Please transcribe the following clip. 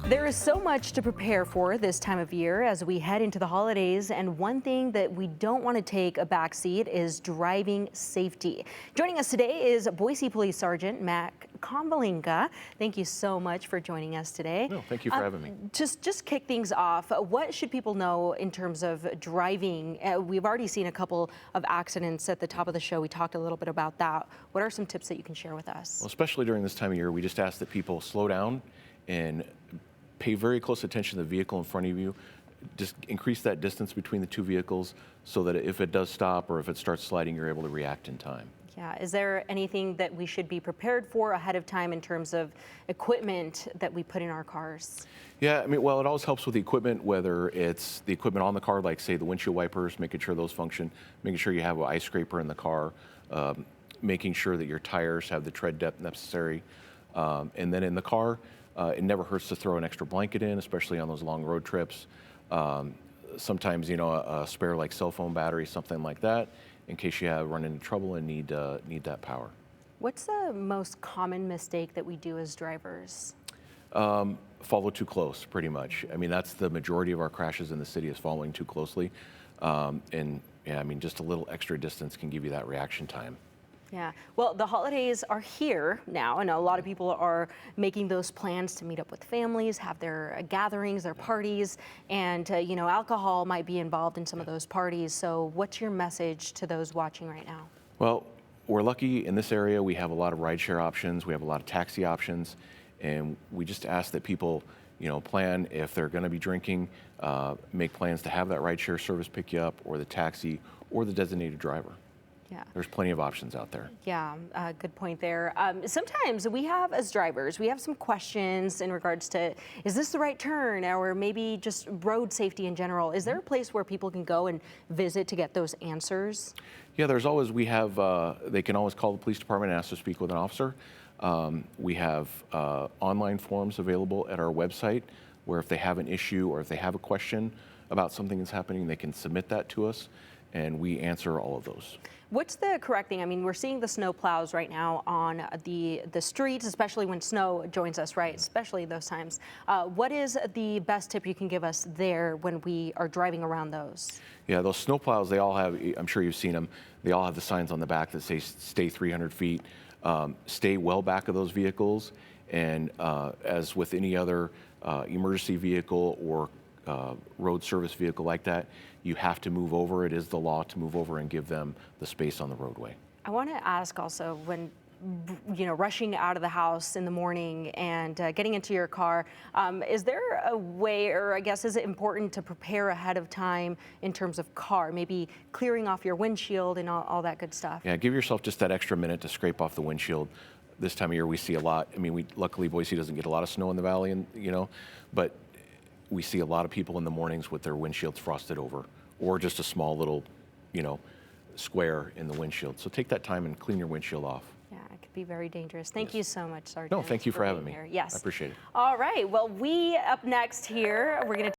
There is so much to prepare for this time of year as we head into the holidays, and one thing that we don't want to take a backseat is driving safety. Joining us today is Boise Police Sergeant Konvalinka. Thank you so much for joining us today. No, thank you for having me. Just kick things off. What should people know in terms of driving? We've already seen a couple of accidents at the top of the show. We talked a little bit about that. What are some tips that you can share with us? Well, especially during this time of year, we just ask that people slow down and pay very close attention to the vehicle in front of you. Just increase that distance between the two vehicles so that if it does stop or if it starts sliding, you're able to react in time. Yeah, is there anything that we should be prepared for ahead of time in terms of equipment that we put in our cars? Yeah, I mean, well, it always helps with the equipment, whether it's the equipment on the car, like say the windshield wipers, making sure those function, making sure you have an ice scraper in the car, making sure that your tires have the tread depth necessary. And then in the car, it never hurts to throw an extra blanket in, especially on those long road trips. Sometimes, a spare like cell phone battery, something like that, in case you run into trouble and need that power. What's the most common mistake that we do as drivers? Follow too close, pretty much. I mean, that's the majority of our crashes in the city is following too closely. And yeah, I mean, just a little extra distance can give you that reaction time. Yeah, well, the holidays are here now, and a lot of people are making those plans to meet up with families, have their gatherings, their parties, and alcohol might be involved in some of those parties. So what's your message to those watching right now? Well, we're lucky in this area. We have a lot of rideshare options. We have a lot of taxi options, and we just ask that people, plan if they're going to be drinking, make plans to have that rideshare service pick you up, or the taxi, or the designated driver. Yeah. There's plenty of options out there. Yeah, good point there. Sometimes we have, as drivers, we have some questions in regards to, is this the right turn, or maybe just road safety in general? Is there a place where people can go and visit to get those answers? Yeah, they can always call the police department and ask to speak with an officer. We have online forms available at our website where if they have an issue or if they have a question about something that's happening, they can submit that to us, and we answer all of those. What's the correct thing? I mean, we're seeing the snow plows right now on the streets, especially when snow joins us, right? Especially those times. What is the best tip you can give us there when we are driving around those? Yeah, those snow plows, they all have, I'm sure you've seen them, they all have the signs on the back that say stay 300 feet, stay well back of those vehicles, and as with any other emergency vehicle or road service vehicle like that, you have to move over. It is the law to move over and give them the space on the roadway. I want to ask also, when rushing out of the house in the morning and getting into your car, is there a way, or I guess is it important to prepare ahead of time in terms of car, maybe clearing off your windshield and all that good stuff? Yeah, give yourself just that extra minute to scrape off the windshield. This time of year we see a lot. I mean, luckily Boise doesn't get a lot of snow in the valley, and but we see a lot of people in the mornings with their windshields frosted over, or just a small little, square in the windshield. So take that time and clean your windshield off. Yeah, it could be very dangerous. Thank you so much, Sergeant. No, thank you for having me. Here. Yes. I appreciate it. All right. Well, up next here, we're going to